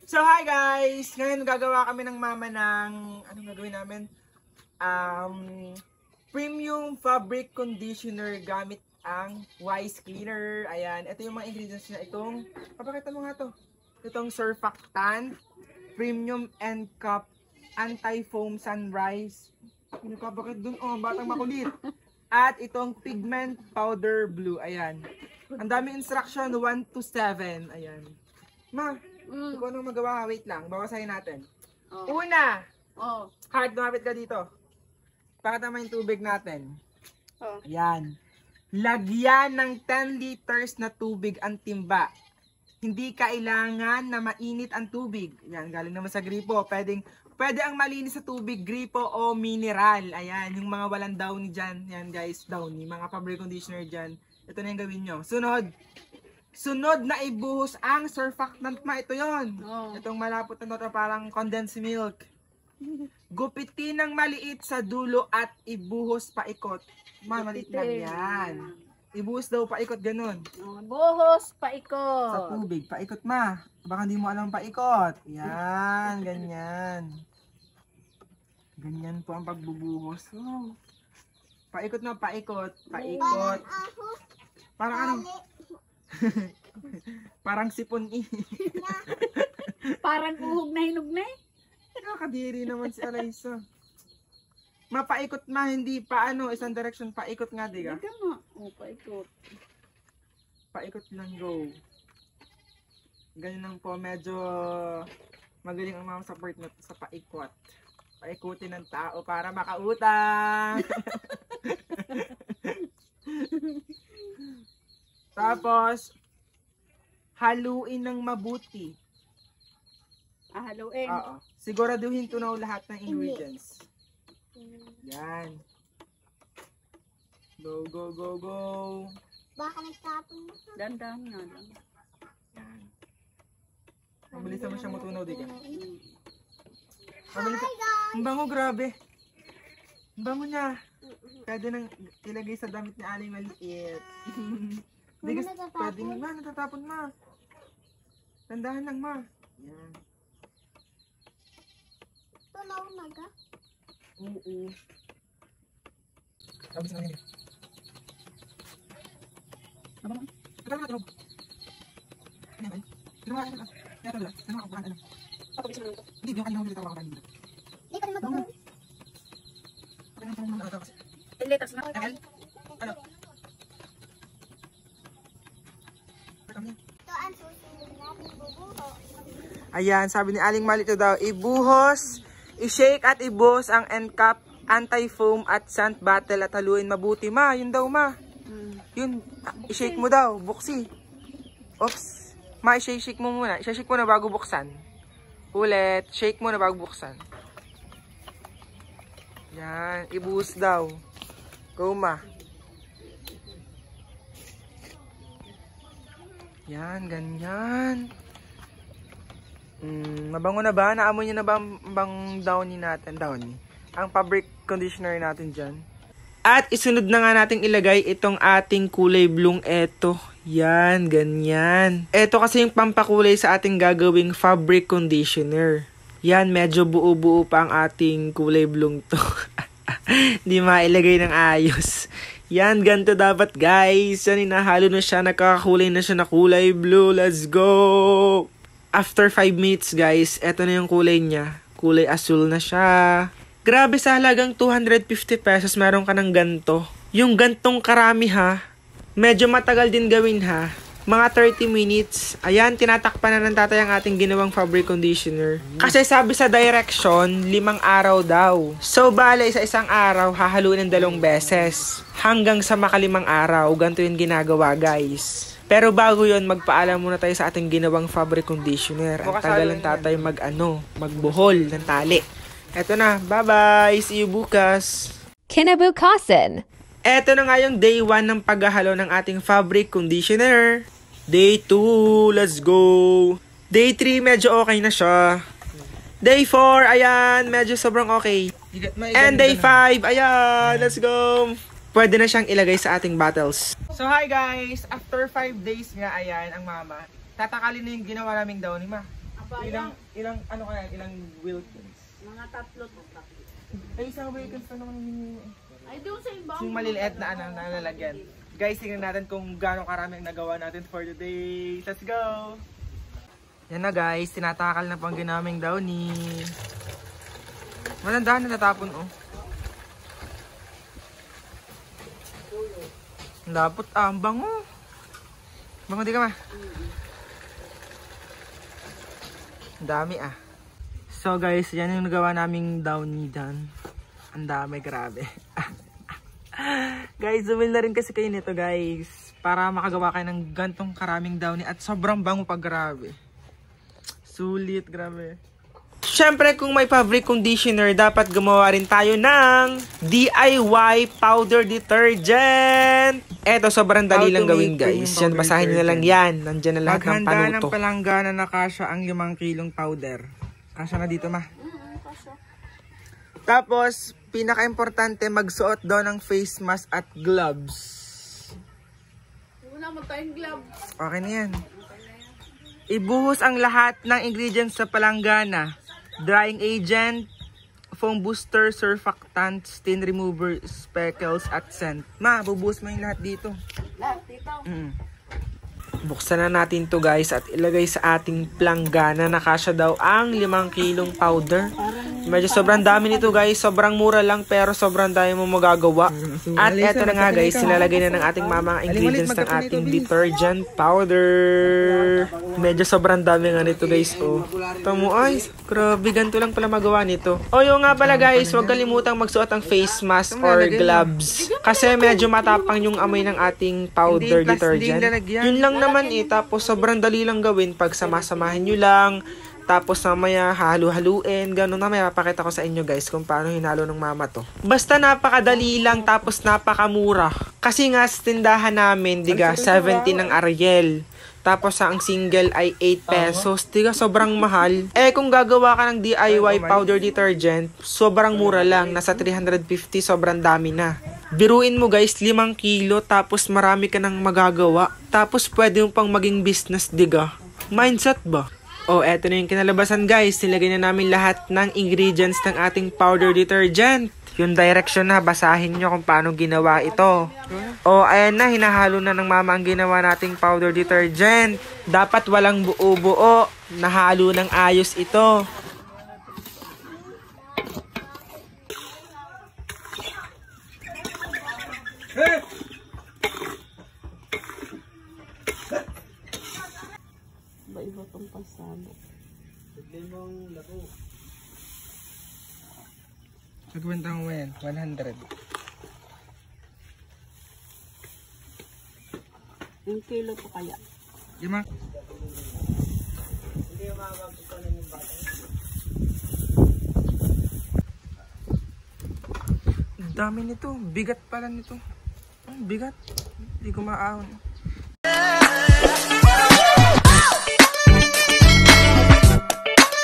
So hi guys! Ngayon gagawa kami ng mama ng, anong gagawin namin? Premium fabric conditioner gamit ang Wise Cleaner. Ayan, ito yung mga ingredients niya. Itong, papakita mo nga to. Itong surfactant, premium end cup, anti-foam sunrise. Ano ka, bakit dun? Oh, batang makulit. At itong pigment powder blue. Ayan. Ang daming instruction, 1 to 7. Ayan. Ma, kung anong magawa, wait lang. Bawasahin natin. Oh. Una! Oh. Hard, lumapit ka dito. Pakita mo yung tubig natin. Oh. Ayan. Lagyan ng 10 liters na tubig ang timba. Hindi kailangan na mainit ang tubig. Ayan, galing naman sa gripo. Pwede ang malinis sa tubig, gripo o mineral. Ayan, yung mga walang downy dyan. Ayan guys, downy. Mga fabric conditioner dyan. Ito na yung gawin nyo. Sunod na ibuhos ang surfactant ma. Ito yon. Oh. Itong malapot na ito parang condensed milk. Gupitin ng maliit sa dulo at ibuhos paikot. Ma, maliit lang yan. Ibuhos daw paikot, ganun. Buhos paikot. Sa tubig, paikot ma. Baka hindi mo alam paikot. Yan, ganyan. Ganyan po ang pagbubuhos. Oh. Paikot na, paikot. Paikot. Parang ano? Parang sipon Parang uhog na hinog na eh. Nakakadiri naman si Alaysa. Mapaikot ma, hindi pa ano, isang direction, paikot nga diga. Hindi nga. Oh, paikot. Paikot lang, go. Ganyan lang po, medyo magaling ang mga support na sa paikot. Paikutin ng tao para makautang. Tapos, haluin ng mabuti. Haluin? Oo. Siguraduhin ko na lahat ng ingredients. Yan. Go, go, go, go. Baka nagtapon mo. Dandan nga lang. Yan. Mabilis naman siya matunaw, di ka? Mabilis. Ang bango, grabe. Ang bango niya. Pwede nang ilagay sa damit ni Aling maliit. Hindi gusto, pwede ma, natatapon ma. Tandahan lang ma. Yan. Tunaw na ka? Oo. Tapos na yun. Aba mo? Ito na tulog. Ano ba? Ito na tulog. Ito na tulog. Ito na tulog. Papabis mo na ito. Hindi, yung kanina dito ako makapain dito. Hindi ka rin matulog. Pwede na tulog na ito kasi. 10 liters na. Ano? Ito ang susunod natin bubuho. Ayan, sabi ni Aling Mali ito daw, ibuhos, i-shake at ibuhos ang end cap, anti-foam at sand bottle at haluin mabuti. Ma, yun daw ma. Yun, i-shake mo daw, buksi. Oops. Ma, i-shake mo muna. I-shake mo na bago buksan. Ulit, shake mo na bago buksan. Yan, ibuhos daw. Go ma. Yan, ganyan. Mabango na ba? Naamoy niyo na ba ang downy natin? Downy. Ang fabric conditioner natin dyan. At isunod na nga nating ilagay itong ating kulay blue. Eto. Yan, ganyan. Eto kasi yung pampakulay sa ating gagawing fabric conditioner. Yan, medyo buo-buo pa ang ating kulay blue to. Hindi mailagay ng ayos. Yan, ganito dapat guys. Yan, inahalo na siya. Nakakakulay na siya na kulay blue. Let's go! After 5 minutes guys, eto na yung kulay niya. Kulay asul na siya. Grabe, sa halagang 250 pesos meron ka ng ganto. Yung gantong karami ha. Medyo matagal din gawin ha. Mga 30 minutes. Ayan, tinatakpan na ng tatay ang ating ginawang fabric conditioner. Kasi sabi sa direction, 5 araw daw. So, bale, sa isang araw, hahaluin ng 2 beses. Hanggang sa maka5 araw. Ganito yung ginagawa, guys. Pero bago yon, magpaalam muna tayo sa ating ginawang fabric conditioner. Ang tagal ng tatay magbuhol ng tali. Eto na, bye-bye! See you bukas! Kinabukasan! Eto na nga yung day 1 ng paghahalo ng ating fabric conditioner. Day 2, let's go! Day 3, medyo okay na siya. Day 4, ayan, medyo sobrang okay. And day 5, ayan, let's go! Pwede na siyang ilagay sa ating bottles. So hi guys, after 5 days nga, ayan, ang mama. Tatakalin na yung ginawa naming downy ma. Ilang ano kaya? Ilang Wilkins? Mga tatlo. Ay, isang Wilkins na naman yung Ay, doon sa iba. yung maliliit na nalalagyan. Guys, tingnan natin kung gaano karami ang nagawa natin for today. Let's go! Yan na guys, tinatakal na pang ginaming downy. Malandahan na natapon oh. Lapot ang bango. Bango di ka ma? Ang dami ah. So guys, yan yung nagawa naming downy dyan. Ang dami, grabe. Guys, zumil na rin kasi kayo nito guys. Para makagawa kayo ng gantong karaming downy. At sobrang bango pa, grabe. Sulit, grabe. Siyempre, kung may fabric conditioner, dapat gumawa rin tayo ng DIY powder detergent. Eto, sobrang dali lang gawin guys. Yan, basahin nyo na lang yan. Nandyan na lahat ng panuto. Maghanda ng palanggana na kasya ang 5 kilong powder. Kasya na dito, ma. Tapos, pinaka-importante, magsuot daw ng face mask at gloves. Wala mo tayong gloves. Okay na yan. Ibuhos ang lahat ng ingredients sa palanggana. Drying agent, foam booster, surfactant, stain remover, speckles, at scent. Ma, bubuhos mo yung lahat dito. Lahat dito. Buksan na natin to guys at ilagay sa ating palanggana na kasya daw ang 5 kilong powder. Medyo sobrang dami nito guys. Sobrang mura lang pero sobrang dami mo magagawa. At eto na nga guys, nilalagay na ng ating mama ang ingredients ng ating detergent powder. Medyo sobrang dami nga nito guys. Oh. Tamo ay, grabe, ganito lang pala magawa nito. O yung nga pala guys, huwag kalimutang magsuot ng face mask or gloves. Kasi medyo matapang yung amoy ng ating powder detergent. Yun lang naman tapos sobrang dali lang gawin pag samasamahin nyo lang. Tapos mamaya halu-haluin, ganun na may papakita ko sa inyo guys kung paano hinalo ng mama to. Basta napakadali lang tapos napakamura. Kasi nga sa tindahan namin, diga, 70 ng Ariel. Tapos ang single ay 8 pesos. Diga, sobrang mahal. Eh kung gagawa ka ng DIY powder detergent, sobrang mura lang. Nasa 350, sobrang dami na. Biruin mo guys, 5 kilo tapos marami ka nang magagawa. Tapos pwede mo pang maging business, diga. Mindset ba? Oh, eto na yung kinalabasan guys. Nilagay na namin lahat ng ingredients ng ating powder detergent. Yung direction na, basahin nyo kung paano ginawa ito. Oh, ayan na, hinahalo na ng mama ang ginawa nating powder detergent. Dapat walang buo-buo. Nahalo ng ayos ito. Iba-iba pang pasalo. Nagwentang 100. Yung kilo po kaya. Lima. Dami nito. Bigat pala nito. Bigat. Hindi ko maahon.